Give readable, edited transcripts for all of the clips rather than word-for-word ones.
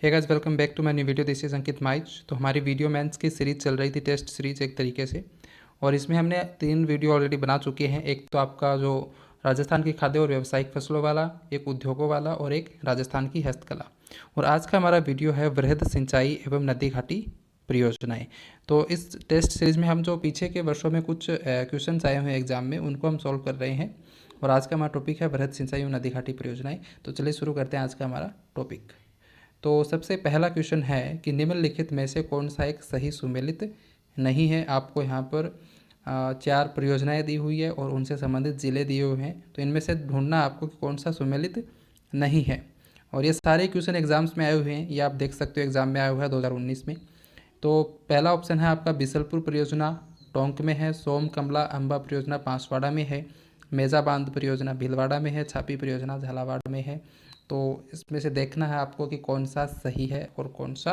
Hey guys, welcome back to my new video. This is Ankit Maich. तो हमारी video mains की series चल रही थी, टेस्ट सीरीज एक तरीके से, और इसमें हमने 3 वीडियो ऑलरेडी बना चुके हैं। एक तो आपका जो राजस्थान की खाद्य और व्यावसायिक फसलों वाला, एक उद्योगों वाला और एक राजस्थान की हस्तकला। और आज का हमारा वीडियो है वृहद सिंचाई एवं नदी घाटी परियोजनाएं। तो इस टेस्ट सीरीज में हम जो पीछे के वर्षों में कुछ क्वेश्चंस आए हुए हैं एग्जाम में, उनको हम सॉल्व कर रहे हैं। और आज का हमारा टॉपिक है वृहद सिंचाई एवं नदी घाटी परियोजनाएं। तो चलिए शुरू करते हैं आज का हमारा टॉपिक। तो सबसे पहला क्वेश्चन है कि निम्नलिखित में से कौन सा एक सही सुमेलित नहीं है। आपको यहाँ पर 4 परियोजनाएं दी हुई है और उनसे संबंधित ज़िले दिए हुए हैं। तो इनमें से ढूंढना आपको कि कौन सा सुमेलित नहीं है। और ये सारे क्वेश्चन एग्जाम्स में आए हुए हैं, ये आप देख सकते हो एग्जाम में आया हुआ है 2019 में। तो पहला ऑप्शन है आपका बिसलपुर परियोजना टोंक में है, सोम कमला अम्बा परियोजना बांसवाड़ा में है, मेजा बांध परियोजना भीलवाड़ा में है, छापी परियोजना झालावाड़ में है। तो इसमें से देखना है आपको कि कौन सा सही है और कौन सा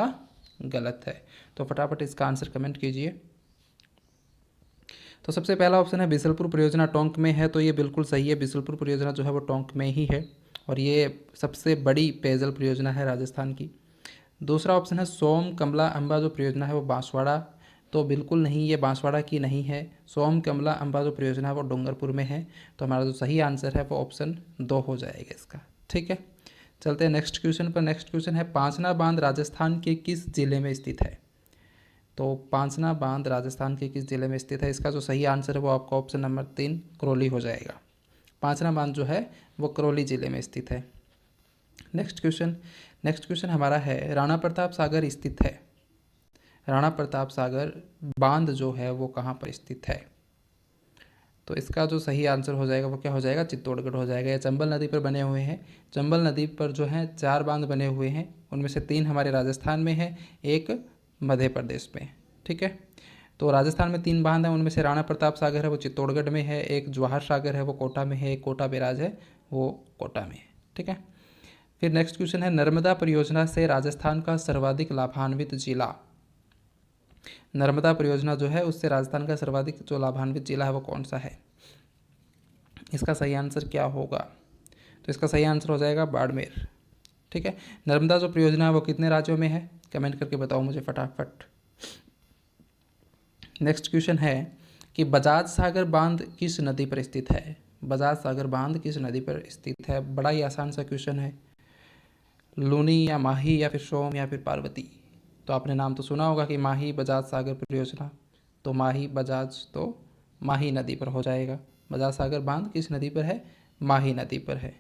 गलत है। तो फटाफट इसका आंसर कमेंट कीजिए। तो सबसे पहला ऑप्शन है बिसलपुर परियोजना टोंक में है, तो ये बिल्कुल सही है। बिसलपुर परियोजना जो है वो टोंक में ही है और ये सबसे बड़ी पेयजल परियोजना है राजस्थान की। दूसरा ऑप्शन है सोम कमला अम्बा जो परियोजना है वो बांसवाड़ा, तो बिल्कुल नहीं, ये बांसवाड़ा की नहीं है। सोम कमला अम्बा जो परियोजना है वो डूंगरपुर में है। तो हमारा जो सही आंसर है वो ऑप्शन 2 हो जाएगा इसका। ठीक है, चलते हैं नेक्स्ट क्वेश्चन पर। नेक्स्ट क्वेश्चन है पांचना बांध राजस्थान के किस जिले में स्थित है। तो पांचना बांध राजस्थान के किस जिले में स्थित है, इसका जो सही आंसर है वो आपका ऑप्शन नंबर 3 करौली हो जाएगा। पांचना बांध जो है वो करौली जिले में स्थित है। नेक्स्ट क्वेश्चन हमारा है राणा प्रताप सागर स्थित है। राणा प्रताप सागर बांध जो है वो कहाँ पर स्थित है। तो इसका जो सही आंसर हो जाएगा वो क्या हो जाएगा, चित्तौड़गढ़ हो जाएगा। ये चंबल नदी पर बने हुए हैं। चंबल नदी पर जो है 4 बांध बने हुए हैं, उनमें से 3 हमारे राजस्थान में है, एक मध्य प्रदेश में। ठीक है, तो राजस्थान में 3 बांध हैं, उनमें से राणा प्रताप सागर है वो चित्तौड़गढ़ में है, एक जवाहर सागर है वो कोटा में है, एक कोटा बैराज है वो कोटा में है। ठीक है, फिर नेक्स्ट क्वेश्चन है नर्मदा परियोजना से राजस्थान का सर्वाधिक लाभान्वित जिला। नर्मदा परियोजना जो है उससे राजस्थान का सर्वाधिक जो लाभान्वित जिला है वो कौन सा है, इसका सही आंसर क्या होगा। तो इसका सही आंसर हो जाएगा बाड़मेर। ठीक है, नर्मदा जो परियोजना है वो कितने राज्यों में है, कमेंट करके बताओ मुझे फटाफट। नेक्स्ट क्वेश्चन है कि बजाज सागर बांध किस नदी पर स्थित है। बजाज सागर बांध किस नदी पर स्थित है। बड़ा ही आसान सा क्वेश्चन है। लूनी या माही या फिर सोम या फिर पार्वती। तो आपने नाम तो सुना होगा कि माही बजाज सागर परियोजना, तो माही बजाज तो माही नदी पर हो जाएगा। बजाज सागर बांध किस नदी पर है, माही नदी पर है।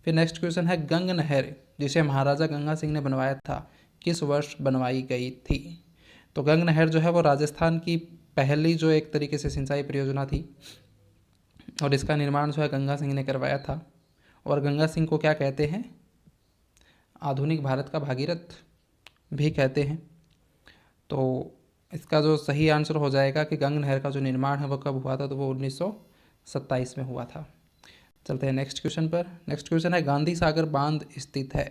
फिर नेक्स्ट क्वेश्चन है गंग नहर जिसे महाराजा गंगा सिंह ने बनवाया था किस वर्ष बनवाई गई थी। तो गंग नहर जो है वो राजस्थान की पहली जो एक तरीके से सिंचाई परियोजना थी और इसका निर्माण जो है गंगा सिंह ने करवाया था। और गंगा सिंह को क्या कहते हैं, आधुनिक भारत का भागीरथ भी कहते हैं। तो इसका जो सही आंसर हो जाएगा कि गंग नहर का जो निर्माण है वो कब हुआ था, तो वो 1927 में हुआ था। चलते हैं नेक्स्ट क्वेश्चन पर। नेक्स्ट क्वेश्चन है गांधी सागर बांध स्थित है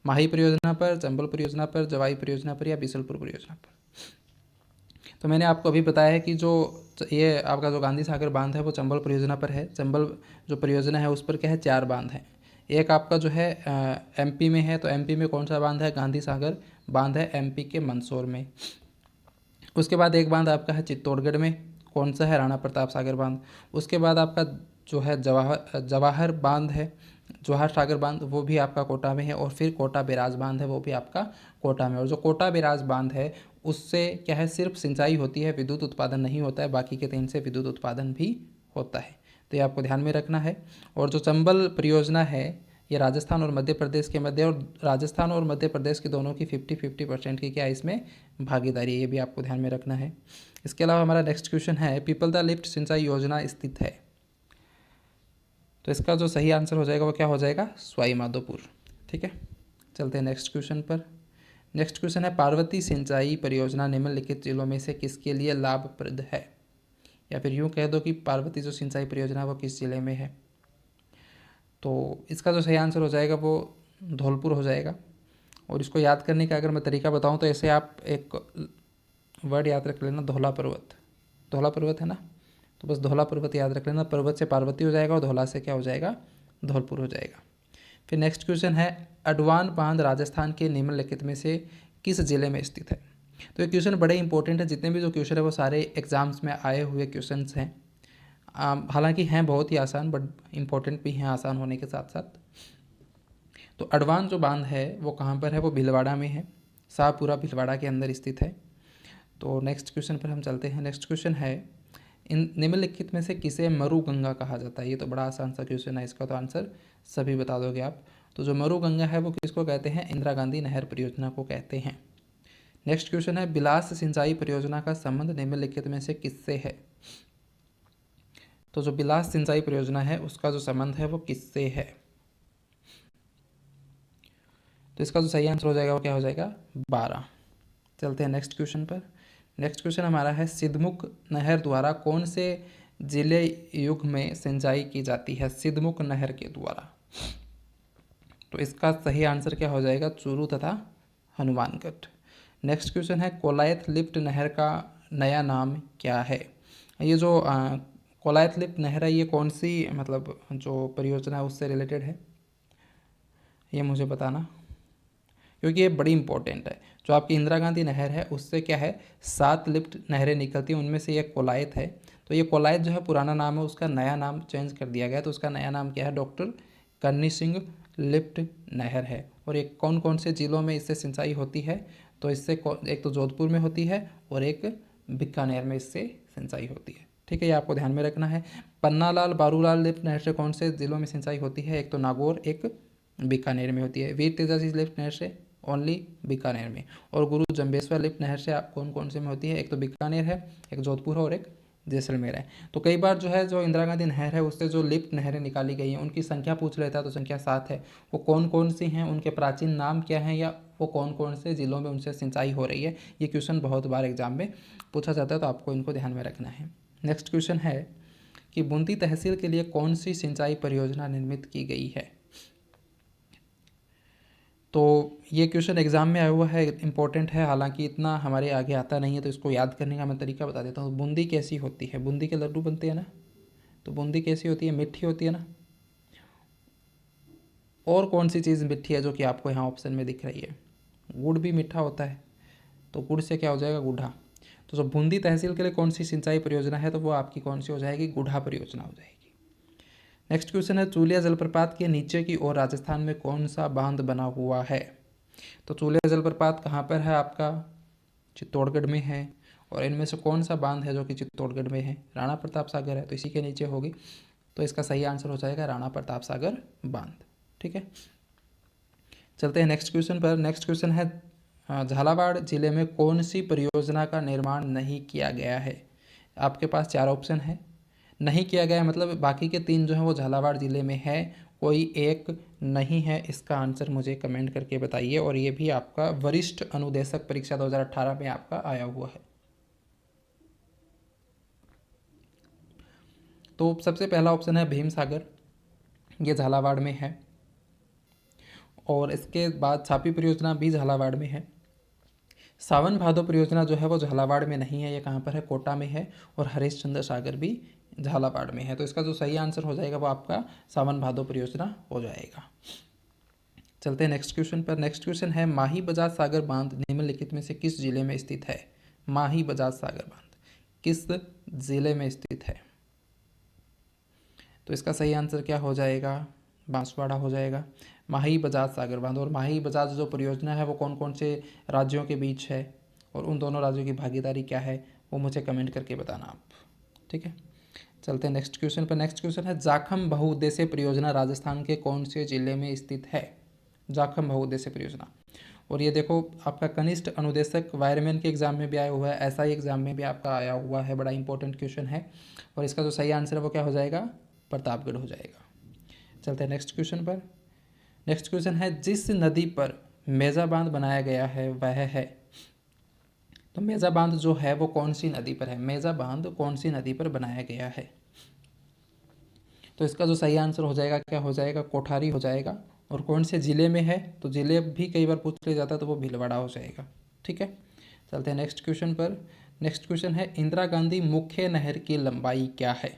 माही परियोजना पर, चंबल परियोजना पर, जवाई परियोजना पर या बिसलपुर परियोजना पर। तो मैंने आपको अभी बताया है कि जो ये आपका जो गांधी सागर बांध है वो चंबल परियोजना पर है। चंबल जो परियोजना है उस पर क्या है, 4 बांध हैं। एक आपका जो है एमपी में है, तो एमपी में कौन सा बांध है, गांधी सागर बांध है एमपी के मंदसौर में। उसके बाद एक बांध आपका है चित्तौड़गढ़ में, कौन सा है, राणा प्रताप सागर बांध। उसके बाद आपका जो है जवाहर बांध है, जवाहर सागर बांध, वो भी आपका कोटा में है। और फिर कोटा बैराज बांध है वो भी आपका कोटा में। और जो कोटा बैराज बांध है उससे क्या है, सिर्फ सिंचाई होती है, विद्युत उत्पादन नहीं होता है। बाकी के 3 से विद्युत उत्पादन भी होता है, तो ये आपको ध्यान में रखना है। और जो चंबल परियोजना है ये राजस्थान और मध्य प्रदेश के मध्य, और राजस्थान और मध्य प्रदेश की दोनों की 50-50% की क्या है इसमें भागीदारी है, ये भी आपको ध्यान में रखना है। इसके अलावा हमारा नेक्स्ट क्वेश्चन है पीपल द लिफ्ट सिंचाई योजना स्थित है। तो इसका जो सही आंसर हो जाएगा वो क्या हो जाएगा, सवाई माधोपुर। ठीक है, चलते हैं नेक्स्ट क्वेश्चन पर। नेक्स्ट क्वेश्चन है पार्वती सिंचाई परियोजना निम्नलिखित जिलों में से किसके लिए लाभप्रद है। या फिर यूँ कह दो कि पार्वती जो सिंचाई परियोजना है वो किस जिले में है। तो इसका जो सही आंसर हो जाएगा वो धौलपुर हो जाएगा। और इसको याद करने का अगर मैं तरीका बताऊं तो ऐसे आप एक वर्ड याद रख लेना, धौला पर्वत। धौला पर्वत है ना, तो बस धौला पर्वत याद रख लेना। पर्वत से पार्वती हो जाएगा और धौला से क्या हो जाएगा, धौलपुर हो जाएगा। फिर नेक्स्ट क्वेश्चन है अडवान बांध राजस्थान के निम्नलिखित में से किस जिले में स्थित है। तो ये क्वेश्चन बड़े इंपॉर्टेंट है, जितने भी जो क्वेश्चन है वो सारे एग्जाम्स में आए हुए क्वेश्चंस हैं। हालांकि हैं बहुत ही आसान, बट इम्पोर्टेंट भी हैं आसान होने के साथ साथ। तो अडवान जो बांध है वो कहाँ पर है, वो भीलवाड़ा में है, शाहपुरा भीलवाड़ा के अंदर स्थित है। तो नेक्स्ट क्वेश्चन पर हम चलते हैं। नेक्स्ट क्वेश्चन है इन निम्नलिखित में से किसे मरुगंगा कहा जाता है। ये तो बड़ा आसान सा क्वेश्चन है, इसका तो आंसर सभी बता दोगे आप। तो जो मरुगंगा है वो किसको कहते हैं, इंदिरा गांधी नहर परियोजना को कहते हैं। नेक्स्ट क्वेश्चन है बिलास सिंचाई परियोजना का संबंध निम्नलिखित में से किससे है। तो जो बिलास सिंचाई परियोजना है उसका जो संबंध है वो किससे है। तो इसका जो सही आंसर हो जाएगा वो क्या हो जाएगा, 12। चलते हैं नेक्स्ट क्वेश्चन पर। नेक्स्ट क्वेश्चन हमारा है सिद्धमुख नहर द्वारा कौन से जिले युग में सिंचाई की जाती है, सिद्धमुख नहर के द्वारा। तो इसका सही आंसर क्या हो जाएगा, चूरू तथा हनुमानगढ़। नेक्स्ट क्वेश्चन है कोलायत लिफ्ट नहर का नया नाम क्या है। ये जो कोलायत लिफ्ट नहर है ये कौन सी मतलब जो परियोजना है उससे रिलेटेड है, ये मुझे बताना, क्योंकि ये बड़ी इंपॉर्टेंट है। जो आपकी इंदिरा गांधी नहर है उससे क्या है 7 लिफ्ट नहरें निकलती हैं, उनमें से ये कोलायत है। तो ये कोलायत जो है पुराना नाम है, उसका नया नाम चेंज कर दिया गया। तो उसका नया नाम क्या है, डॉक्टर करनी सिंह लिफ्ट नहर है। और ये कौन कौन से ज़िलों में इससे सिंचाई होती है, तो इससे एक तो जोधपुर में होती है और एक बीकानेर में इससे सिंचाई होती है। ठीक है, ये आपको ध्यान में रखना है। पन्नालाल बारूलाल लिफ्ट नहर से कौन से ज़िलों में सिंचाई होती है, एक तो नागौर, एक बीकानेर में होती है। वीर तेजाजी लिफ्ट नहर से ओनली बीकानेर में। और गुरु जम्बेश्वर लिफ्ट नहर से कौन कौन से में होती है, एक तो बीकानेर है, एक जोधपुर है और एक जैसलमेर है। तो कई बार जो है जो इंदिरा गांधी नहर है उससे जो लिफ्ट नहरें निकाली गई हैं उनकी संख्या पूछ लेता है, तो संख्या 7 है। वो कौन कौन सी हैं, उनके प्राचीन नाम क्या हैं, या वो कौन कौन से ज़िलों में उनसे सिंचाई हो रही है, ये क्वेश्चन बहुत बार एग्जाम में पूछा जाता है, तो आपको इनको ध्यान में रखना है। नेक्स्ट क्वेश्चन है कि बूंदी तहसील के लिए कौन सी सिंचाई परियोजना निर्मित की गई है। तो ये क्वेश्चन एग्जाम में आया हुआ है, इंपॉर्टेंट है, हालांकि इतना हमारे आगे आता नहीं है, तो इसको याद करने का मैं तरीका बता देता हूँ। बूंदी कैसी होती है, बूंदी के लड्डू बनते हैं ना, तो बूंदी कैसी होती है, मीठी होती है ना। और कौन सी चीज़ मीठी है जो कि आपको यहाँ ऑप्शन में दिख रही है, गुड़ भी मीठा होता है, तो गुड़ से क्या हो जाएगा, गुढ़ा। तो जो बूंदी तहसील के लिए कौन सी सिंचाई परियोजना है, तो वो आपकी कौन सी हो जाएगी, गुढ़ा परियोजना हो जाएगी। नेक्स्ट क्वेश्चन है चूलिया जलप्रपात के नीचे की ओर राजस्थान में कौन सा बांध बना हुआ है। तो चूलिया जलप्रपात कहाँ पर है, आपका चित्तौड़गढ़ में है। और इनमें से कौन सा बांध है जो कि चित्तौड़गढ़ में है, राणा प्रताप सागर है, तो इसी के नीचे होगी। तो इसका सही आंसर हो जाएगा राणा प्रताप सागर बांध। ठीक है, चलते हैं नेक्स्ट क्वेश्चन पर। नेक्स्ट क्वेश्चन है झालावाड़ जिले में कौन सी परियोजना का निर्माण नहीं किया गया है। आपके पास 4 ऑप्शन है, नहीं किया गया मतलब बाकी के 3 जो हैं वो झालावाड़ ज़िले में है, कोई एक नहीं है। इसका आंसर मुझे कमेंट करके बताइए। और ये भी आपका वरिष्ठ अनुदेशक परीक्षा 2018 में आपका आया हुआ है। तो सबसे पहला ऑप्शन है भीम सागर, ये झालावाड़ में है। और इसके बाद छापी परियोजना भी झालावाड़ में है। सावन भादो परियोजना जो है वो झालावाड़ में नहीं है, ये कहाँ पर है, कोटा में है। और हरीशचंद्र सागर भी झालावाड़ में है। तो इसका जो सही आंसर हो जाएगा वो आपका सावन भादो परियोजना हो जाएगा। चलते हैं नेक्स्ट क्वेश्चन पर। नेक्स्ट क्वेश्चन है माही बजाज सागर बांध निम्नलिखित में से किस जिले में स्थित है। माही बजाज सागर बांध किस जिले में स्थित है। तो इसका सही आंसर क्या हो जाएगा, बांसवाड़ा हो जाएगा। माही बजाज सागर बांध और माही बजाज जो परियोजना है वो कौन कौन से राज्यों के बीच है और उन दोनों राज्यों की भागीदारी क्या है, वो मुझे कमेंट करके बताना आप। ठीक है, चलते हैं नेक्स्ट क्वेश्चन पर। नेक्स्ट क्वेश्चन है जाखम बहुउद्देशीय परियोजना राजस्थान के कौन से जिले में स्थित है। जाखम बहुउद्देशीय परियोजना, और ये देखो आपका कनिष्ठ अनुदेशक वायरमैन के एग्जाम में भी आया हुआ है, एसआई एग्जाम में भी आपका आया हुआ है, बड़ा इंपॉर्टेंट क्वेश्चन है। और इसका जो सही आंसर है वो क्या हो जाएगा, प्रतापगढ़ हो जाएगा। चलते हैं नेक्स्ट क्वेश्चन पर। नेक्स्ट क्वेश्चन है जिस नदी पर मेजा बांध बनाया गया है वह है। तो मेजा बांध जो है वो कौन सी नदी पर है, मेजा बांध कौन सी नदी पर बनाया गया है। तो इसका जो सही आंसर हो जाएगा क्या हो जाएगा, कोठारी हो जाएगा। और कौन से ज़िले में है, तो ज़िले भी कई बार पूछ लिया जाता है, तो वो भीलवाड़ा हो जाएगा। ठीक है, चलते हैं नेक्स्ट क्वेश्चन पर। नेक्स्ट क्वेश्चन है इंदिरा गांधी मुख्य नहर की लंबाई क्या है।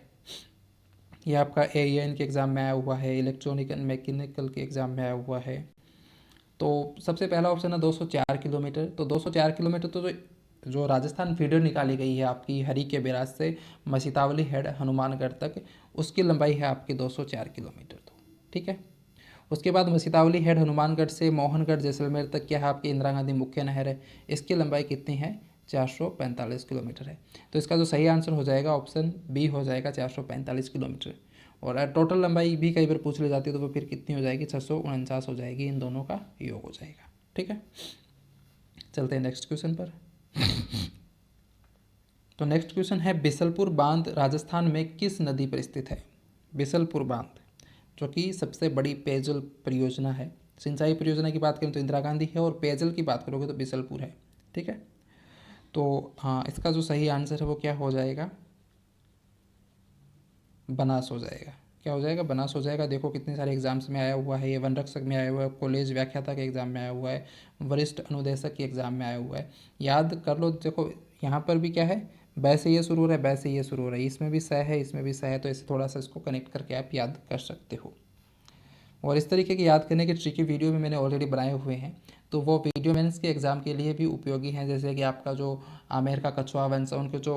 ये आपका AEN के एग्ज़ाम में आया हुआ है, इलेक्ट्रॉनिक एंड मैकेनिकल के एग्ज़ाम में आया हुआ है। तो सबसे पहला ऑप्शन है 204 किलोमीटर। तो 204 किलोमीटर तो जो राजस्थान फीडर निकाली गई है आपकी हरी के बैराज से मसीतावली हेड हनुमानगढ़ तक, उसकी लंबाई है आपकी 204 किलोमीटर। तो ठीक है। उसके बाद मसीतावली हेड हनुमानगढ़ से मोहनगढ़ जैसलमेर तक क्या है आपकी इंदिरा गांधी मुख्य नहर है, इसकी लंबाई कितनी है, 445 किलोमीटर है। तो इसका जो सही आंसर हो जाएगा ऑप्शन बी हो जाएगा, 445 किलोमीटर। और टोटल लंबाई भी कई बार पूछ ली जाती है, तो वो फिर कितनी हो जाएगी, 649 हो जाएगी, इन दोनों का योग हो जाएगा। ठीक है, चलते हैं नेक्स्ट क्वेश्चन पर। तो नेक्स्ट क्वेश्चन है, बिसलपुर बांध राजस्थान में किस नदी पर स्थित है। बिसलपुर बांध जो कि सबसे बड़ी पेयजल परियोजना है। सिंचाई परियोजना की बात करें तो इंदिरा गांधी है, और पेयजल की बात करोगे तो बिसलपुर है। ठीक है, तो हाँ, इसका जो सही आंसर है वो क्या हो जाएगा, बनास हो जाएगा। क्या हो जाएगा, बनास हो जाएगा। देखो कितने सारे एग्जाम्स में आया हुआ है, ये वन रक्षक में आया हुआ है, कॉलेज व्याख्याता के एग्जाम में आया हुआ है, वरिष्ठ अनुदेशक के एग्जाम में आया हुआ है। याद कर लो, देखो यहाँ पर भी क्या है, बै से ये शुरू हो रहा है, बै से ये शुरू हो रहा है, इसमें भी स है, इसमें भी स है, तो इसे थोड़ा सा इसको कनेक्ट करके आप याद कर सकते हो। और इस तरीके के याद करने के ट्रिकी वीडियो भी मैंने ऑलरेडी बनाए हुए हैं, तो वो वीडियो मेंस के एग्ज़ाम के लिए भी उपयोगी हैं। जैसे कि आपका जो आमेर का कछुआ वंश, उनके जो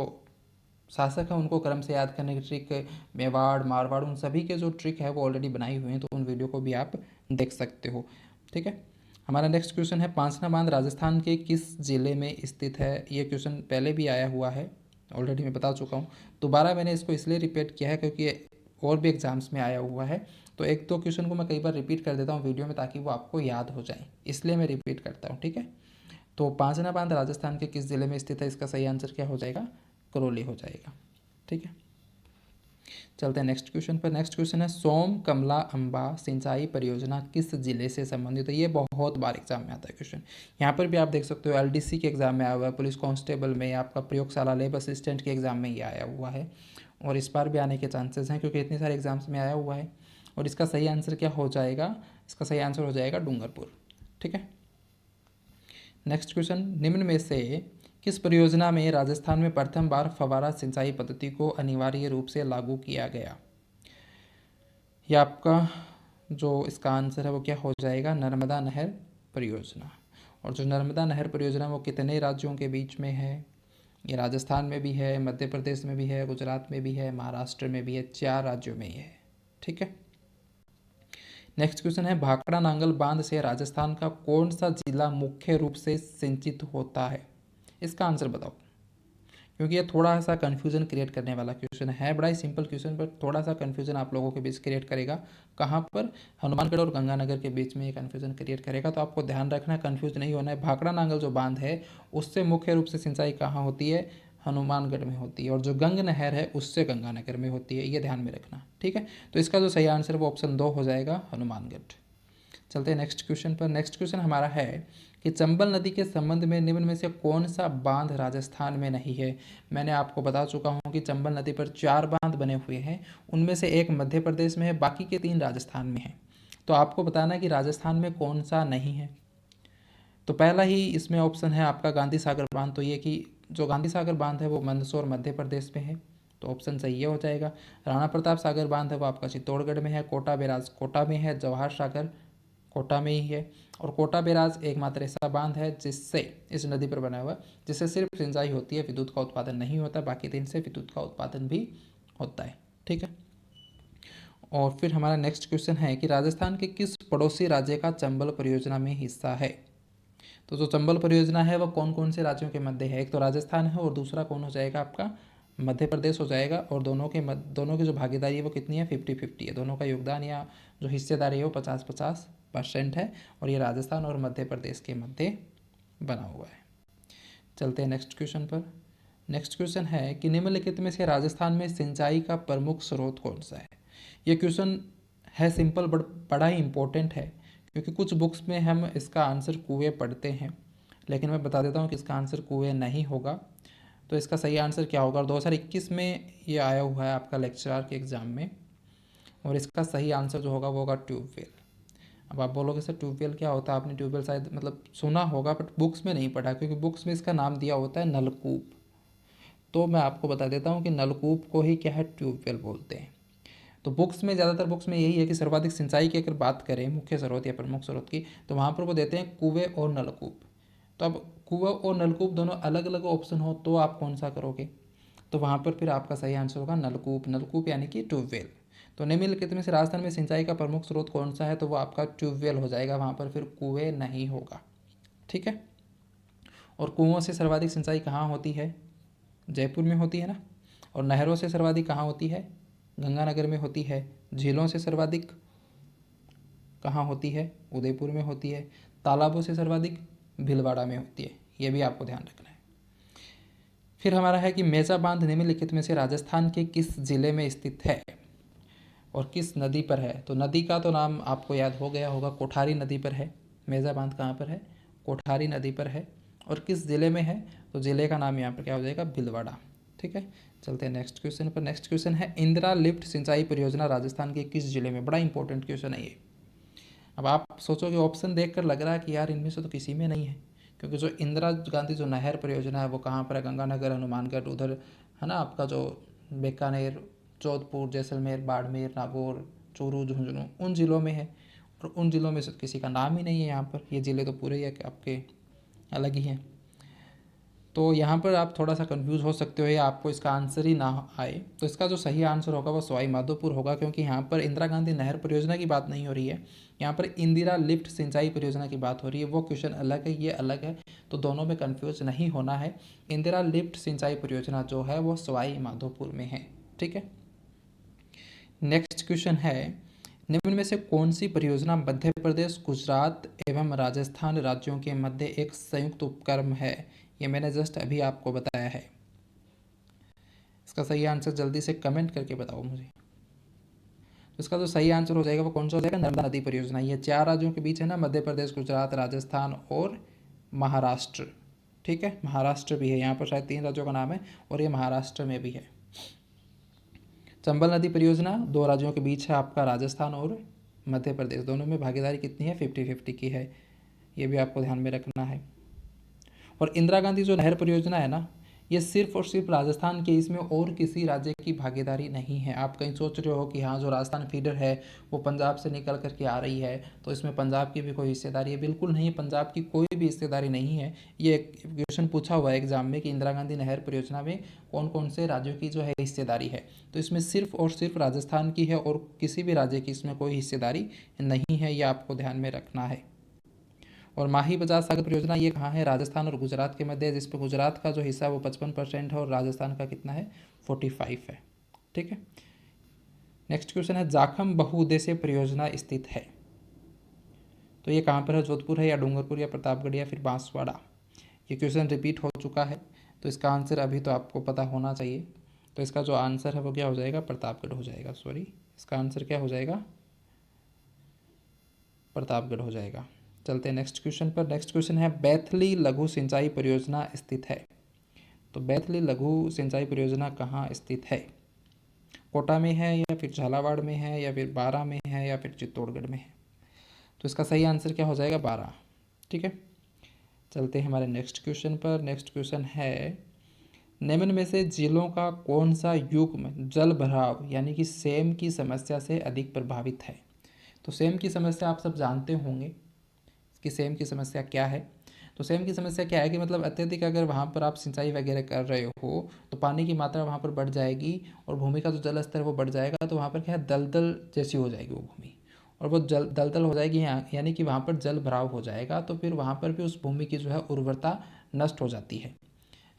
शासक हैं उनको क्रम से याद करने की ट्रिक, मेवाड़ मारवाड़, उन सभी के जो ट्रिक है वो ऑलरेडी बनाई हुई हैं, तो उन वीडियो को भी आप देख सकते हो। ठीक है, हमारा नेक्स्ट क्वेश्चन है, पांचना बांध राजस्थान के किस जिले में स्थित है। ये क्वेश्चन पहले भी आया हुआ है, ऑलरेडी मैं बता चुका हूँ। दोबारा मैंने इसको इसलिए रिपीट किया है क्योंकि और भी एग्जाम्स में आया हुआ है, तो एक दो क्वेश्चन को मैं कई बार रिपीट कर देता हूँ वीडियो में, ताकि वो आपको याद हो जाए, इसलिए मैं रिपीट करता हूँ। ठीक है, तो पांचना बांध राजस्थान के किस जिले में स्थित है, इसका सही आंसर क्या हो जाएगा, करौली हो जाएगा। ठीक है, चलते हैं नेक्स्ट क्वेश्चन पर। नेक्स्ट क्वेश्चन है, सोम कमला अंबा सिंचाई परियोजना किस जिले से संबंधित है। ये बहुत बार एग्जाम में आता है क्वेश्चन। यहाँ पर भी आप देख सकते हो LDC के एग्जाम में आया हुआ है, पुलिस कांस्टेबल में, आपका प्रयोगशाला लेब असिस्टेंट के एग्जाम में ये आया हुआ है, और इस बार भी आने के चांसेस हैं क्योंकि इतने सारे एग्जाम्स में आया हुआ है। और इसका सही आंसर क्या हो जाएगा, इसका सही आंसर हो जाएगा डूंगरपुर। ठीक है, नेक्स्ट क्वेश्चन, निम्न में से किस परियोजना में राजस्थान में प्रथम बार फव्वारा सिंचाई पद्धति को अनिवार्य रूप से लागू किया गया। यह आपका जो इसका आंसर है वो क्या हो जाएगा, नर्मदा नहर परियोजना। और जो नर्मदा नहर परियोजना वो कितने राज्यों के बीच में है, ये राजस्थान में भी है, मध्य प्रदेश में भी है, गुजरात में भी है, महाराष्ट्र में भी है, 4 राज्यों में ही है। ठीक है, नेक्स्ट क्वेश्चन है, भाखड़ा नांगल बांध से राजस्थान का कौन सा जिला मुख्य रूप से सिंचित होता है। इसका आंसर बताओ, क्योंकि ये थोड़ा सा कन्फ्यूजन क्रिएट करने वाला क्वेश्चन है। बड़ा ही सिंपल क्वेश्चन पर थोड़ा सा कन्फ्यूजन आप लोगों के बीच क्रिएट करेगा। कहाँ पर, हनुमानगढ़ और गंगानगर के बीच में ये कन्फ्यूजन क्रिएट करेगा, तो आपको ध्यान रखना है, कन्फ्यूज नहीं होना है। भाखड़ा नांगल जो बांध है उससे मुख्य रूप से सिंचाई कहाँ होती है, हनुमानगढ़ में होती है, और जो गंग नहर है उससे गंगानगर में होती है, ये ध्यान में रखना। ठीक है, तो इसका जो सही आंसर है वो ऑप्शन 2 हो जाएगा, हनुमानगढ़। चलते हैं नेक्स्ट क्वेश्चन पर। नेक्स्ट क्वेश्चन हमारा है कि चंबल नदी के संबंध में निम्न में से कौन सा बांध राजस्थान में नहीं है। मैंने आपको बता चुका हूँ कि चंबल नदी पर 4 बांध बने हुए हैं, उनमें से एक मध्य प्रदेश में है, बाकी के 3 राजस्थान में हैं। तो आपको बताना है कि राजस्थान में कौन सा नहीं है। तो पहला ही इसमें ऑप्शन है आपका गांधी सागर बांध। तो ये कि जो गांधी सागर बांध है वो मंदसौर मध्य प्रदेश में है, तो ऑप्शन सही ये हो जाएगा। राणा प्रताप सागर बांध है वो आपका चित्तौड़गढ़ में है, कोटा बैराज कोटा में है, जवाहर सागर कोटा में ही है, और कोटा बैराज एकमात्र ऐसा बांध है जिससे, इस नदी पर बना हुआ, जिससे सिर्फ सिंचाई होती है, विद्युत का उत्पादन नहीं होता, बाकी 3 से विद्युत का उत्पादन भी होता है। ठीक है, और फिर हमारा नेक्स्ट क्वेश्चन है कि राजस्थान के किस पड़ोसी राज्य का चंबल परियोजना में हिस्सा है। तो जो चंबल परियोजना है वो कौन कौन से राज्यों के मध्य है, एक तो राजस्थान है और दूसरा कौन हो जाएगा आपका, मध्य प्रदेश हो जाएगा। और दोनों की जो भागीदारी है वो कितनी है, 50-50 है। दोनों का योगदान या जो हिस्सेदारी है वो 50-50% है, और ये राजस्थान और मध्य प्रदेश के मध्य बना हुआ है। चलते हैं नेक्स्ट क्वेश्चन पर। नेक्स्ट क्वेश्चन है कि निम्नलिखित में से राजस्थान में सिंचाई का प्रमुख स्रोत कौन सा है। ये क्वेश्चन है सिंपल बट बड़ा ही इंपॉर्टेंट है, क्योंकि कुछ बुक्स में हम इसका आंसर कुएँ पढ़ते हैं, लेकिन मैं बता देता हूँ कि इसका आंसर कुएँ नहीं होगा। तो इसका सही आंसर क्या होगा, 2021 में ये आया हुआ है आपका लेक्चरर के एग्ज़ाम में, और इसका सही आंसर जो होगा वो होगा ट्यूबवेल। अब आप बोलोगे सर ट्यूबवेल क्या होता है, आपने ट्यूबवेल शायद मतलब सुना होगा बट बुक्स में नहीं पढ़ा, क्योंकि बुक्स में इसका नाम दिया होता है नलकूप। तो मैं आपको बता देता हूँ कि नलकूप को ही क्या है, ट्यूबवेल बोलते हैं। तो बुक्स में, ज़्यादातर बुक्स में यही है कि सर्वाधिक सिंचाई की अगर बात करें मुख्य स्रोत या प्रमुख स्रोत की, तो वहाँ पर वो देते हैं कुएँ और नलकूप। तो अब कुआँ और नलकूप दोनों अलग अलग ऑप्शन हो तो आप कौन सा करोगे? तो वहाँ पर फिर आपका सही आंसर होगा नलकूप। नलकूप यानी कि ट्यूबवेल। तो निम्नलिखित में से राजस्थान में सिंचाई का प्रमुख स्रोत कौन सा है? तो वो आपका ट्यूबवेल हो जाएगा, वहाँ पर फिर कुएँ नहीं होगा। ठीक है। और कुओं से सर्वाधिक सिंचाई कहाँ होती है? जयपुर में होती है ना। और नहरों से सर्वाधिक कहाँ होती है? गंगानगर में होती है। झीलों से सर्वाधिक कहाँ होती है? उदयपुर में होती है। तालाबों से सर्वाधिक भीलवाड़ा में होती है। ये भी आपको ध्यान रखना है। फिर हमारा है कि मेजा बांध निम्नलिखित में से राजस्थान के किस जिले में स्थित है और किस नदी पर है? तो नदी का तो नाम आपको याद हो गया होगा, कोठारी नदी पर है। मेजा बांध कहाँ पर है? कोठारी नदी पर है। और किस जिले में है? तो जिले का नाम यहाँ पर क्या हो जाएगा? भीलवाड़ा। ठीक है। चलते हैं नेक्स्ट क्वेश्चन पर। नेक्स्ट क्वेश्चन है इंदिरा लिफ्ट सिंचाई परियोजना राजस्थान के किस जिले में? बड़ा इंपॉर्टेंट क्वेश्चन है ये। अब आप सोचोगे, ऑप्शन देखकर लग रहा है कि यार इनमें से तो किसी में नहीं है, क्योंकि जो इंदिरा गांधी जो नहर परियोजना है वो कहाँ पर है? गंगानगर, हनुमानगढ़, उधर है ना आपका जो बीकानेर, जोधपुर, जैसलमेर, बाड़मेर, नागौर, चूरू, झुंझुनू, उन ज़िलों में है। और उन ज़िलों में से किसी का नाम ही नहीं है यहाँ पर। ये ज़िले तो पूरे ही आपके अलग ही हैं। तो यहाँ पर आप थोड़ा सा कंफ्यूज हो सकते हो या आपको इसका आंसर ही ना आए। तो इसका जो सही आंसर होगा वो सवाई माधोपुर होगा, क्योंकि यहाँ पर इंदिरा गांधी नहर परियोजना की बात नहीं हो रही है, यहाँ पर इंदिरा लिफ्ट सिंचाई परियोजना की बात हो रही है। वो क्वेश्चन अलग है, ये अलग है, तो दोनों में कन्फ्यूज नहीं होना है। इंदिरा लिफ्ट सिंचाई परियोजना जो है वो सवाई माधोपुर में है। ठीक है। नेक्स्ट क्वेश्चन है निम्न में से कौन सी परियोजना मध्य प्रदेश, गुजरात एवं राजस्थान राज्यों के मध्य एक संयुक्त उपक्रम है? ये मैंने जस्ट अभी आपको बताया है। इसका सही आंसर जल्दी से कमेंट करके बताओ मुझे। तो इसका जो सही आंसर हो जाएगा वो कौन सा हो जाएगा? नर्मदा नदी परियोजना। ये 4 राज्यों के बीच है ना, मध्य प्रदेश, गुजरात, राजस्थान और महाराष्ट्र। ठीक है। महाराष्ट्र भी है यहाँ पर, शायद 3 राज्यों का नाम है, और ये महाराष्ट्र में भी है। चंबल नदी परियोजना 2 राज्यों के बीच है, आपका राजस्थान और मध्य प्रदेश। दोनों में भागीदारी कितनी है? 50-50 की है। ये भी आपको ध्यान में रखना है। और इंदिरा गांधी जो नहर परियोजना है ना, ये सिर्फ और सिर्फ राजस्थान की, इसमें और किसी राज्य की भागीदारी नहीं है। आप कहीं सोच रहे हो कि हाँ जो राजस्थान फीडर है वो पंजाब से निकल करके आ रही है तो इसमें पंजाब की भी कोई हिस्सेदारी है। बिल्कुल नहीं, पंजाब की कोई भी हिस्सेदारी नहीं है। ये क्वेश्चन पूछा हुआ है एग्जाम में कि इंदिरा गांधी नहर परियोजना में कौन कौन से राज्यों की जो है हिस्सेदारी है, तो इसमें सिर्फ और सिर्फ राजस्थान की है और किसी भी राज्य की इसमें कोई हिस्सेदारी नहीं है। ये आपको ध्यान में रखना है। और माही बजाज सागर परियोजना ये कहाँ है? राजस्थान और गुजरात के मध्य, जिस पर गुजरात का जो हिस्सा है वो 55% है और राजस्थान का कितना है? 45 है। ठीक है। नेक्स्ट क्वेश्चन है जाखम बहुउद्देशीय परियोजना स्थित है, तो ये कहाँ पर है? जोधपुर है या डूंगरपुर या प्रतापगढ़ या फिर बांसवाड़ा? ये क्वेश्चन रिपीट हो चुका है, तो इसका आंसर अभी तो आपको पता होना चाहिए। तो इसका जो आंसर है वो क्या हो जाएगा? प्रतापगढ़ हो जाएगा। सॉरी, इसका आंसर क्या हो जाएगा? प्रतापगढ़ हो जाएगा। चलते हैं नेक्स्ट क्वेश्चन पर। नेक्स्ट क्वेश्चन है बैथली लघु सिंचाई परियोजना स्थित है, तो बैथली लघु सिंचाई परियोजना कहाँ स्थित है? कोटा में है या फिर झालावाड़ में है या फिर बारां में है या फिर चित्तौड़गढ़ में है? तो इसका सही आंसर क्या हो जाएगा? बारां। ठीक है। चलते हैं हमारे नेक्स्ट क्वेश्चन पर। नेक्स्ट क्वेश्चन है निम्न में से जिलों का कौन सा युग्म जल भराव यानी कि सेम की समस्या से अधिक प्रभावित है? तो सेम की समस्या आप सब जानते होंगे कि सेम की समस्या क्या है। तो सेम की समस्या क्या है कि मतलब अत्यधिक अगर वहाँ पर आप सिंचाई वगैरह कर रहे हो तो पानी की मात्रा वहाँ पर बढ़ जाएगी और भूमि का जो जल स्तर है वो बढ़ जाएगा। तो वहाँ पर क्या है? दलदल जैसी हो जाएगी वो भूमि, और वो जल दलदल हो जाएगी यानी कि वहाँ पर जल भराव हो जाएगा। तो फिर वहाँ पर भी उस भूमि की जो है उर्वरता नष्ट हो जाती है।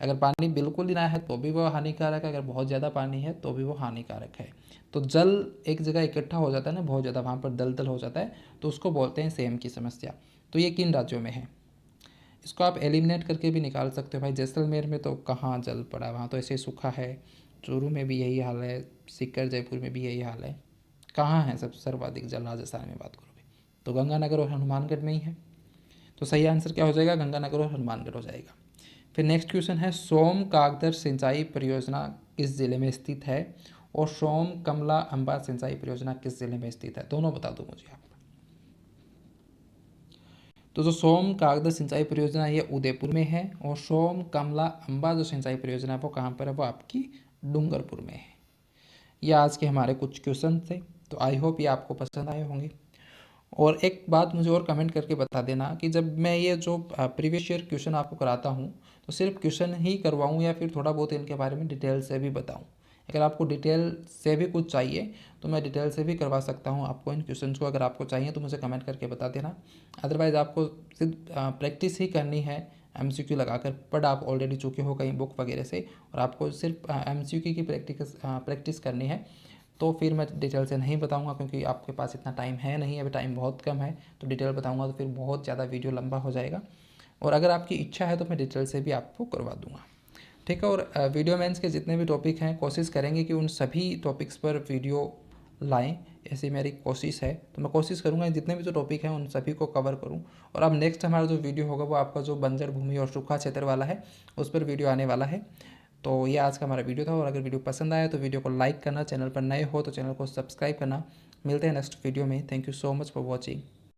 अगर पानी बिल्कुल ही ना है तो भी वो हानिकारक है, अगर बहुत ज़्यादा पानी है तो भी वो हानिकारक है। तो जल एक जगह इकट्ठा हो जाता है ना बहुत ज़्यादा, वहाँ पर दलदल हो जाता है, तो उसको बोलते हैं सेम की समस्या। तो ये किन राज्यों में है? इसको आप एलिमिनेट करके भी निकाल सकते हो भाई। जैसलमेर में तो कहाँ जल पड़ा, वहाँ तो ऐसे सूखा है। चूरू में भी यही हाल है, सीकर जयपुर में भी यही हाल है। कहाँ है सब सर्वाधिक जल? राजस्थान में बात करोगे तो गंगानगर और हनुमानगढ़ में ही है। तो सही आंसर क्या हो जाएगा? गंगानगर और हनुमानगढ़ हो जाएगा। फिर नेक्स्ट क्वेश्चन है सोम कागदर सिंचाई परियोजना किस जिले में स्थित है और सोम कमला अंबा सिंचाई परियोजना किस जिले में स्थित है? दोनों बता दो मुझे आप। तो जो सोम कागदर सिंचाई परियोजना है ये उदयपुर में है, और सोम कमला अंबा जो सिंचाई परियोजना है वो कहाँ पर है? वो आपकी डूंगरपुर में है। ये आज के हमारे कुछ क्वेश्चन थे। तो आई होप ये आपको पसंद आए होंगे। और एक बात मुझे और कमेंट करके बता देना कि जब मैं ये जो प्रीवियस ईयर क्वेश्चन आपको कराता हूँ तो सिर्फ क्वेश्चन ही करवाऊँ या फिर थोड़ा बहुत इनके बारे में डिटेल से भी बताऊँ। अगर आपको डिटेल से भी कुछ चाहिए तो मैं डिटेल से भी करवा सकता हूँ आपको इन क्वेश्चंस को। अगर आपको चाहिए तो मुझे कमेंट करके बता देना। अदरवाइज़ आपको सिर्फ प्रैक्टिस ही करनी है एमसीक्यू लगाकर, पढ़ आप ऑलरेडी चुके हो कहीं बुक वगैरह से, और आपको सिर्फ एमसीक्यू की प्रैक्टिस करनी है। तो फिर मैं डिटेल से नहीं बताऊंगा क्योंकि आपके पास इतना टाइम है नहीं, अभी टाइम बहुत कम है। तो डिटेल बताऊंगा तो फिर बहुत ज़्यादा वीडियो लंबा हो जाएगा। और अगर आपकी इच्छा है तो मैं डिटेल से भी आपको करवा दूंगा, ठीक है। और वीडियो मेंस के जितने भी टॉपिक हैं कोशिश करेंगे कि उन सभी टॉपिक्स पर वीडियो लाएं, ऐसी मेरी कोशिश है। तो मैं कोशिश करूंगा जितने भी जो टॉपिक हैं उन सभी को कवर करूं। और अब नेक्स्ट हमारा जो वीडियो होगा वो आपका जो बंजर भूमि और सूखा क्षेत्र वाला है उस पर वीडियो आने वाला है। तो ये आज का हमारा वीडियो था। और अगर वीडियो पसंद आया तो वीडियो को लाइक करना, चैनल पर नए हो तो चैनल को सब्सक्राइब करना। मिलते हैं नेक्स्ट वीडियो में। Thank you so much for watching.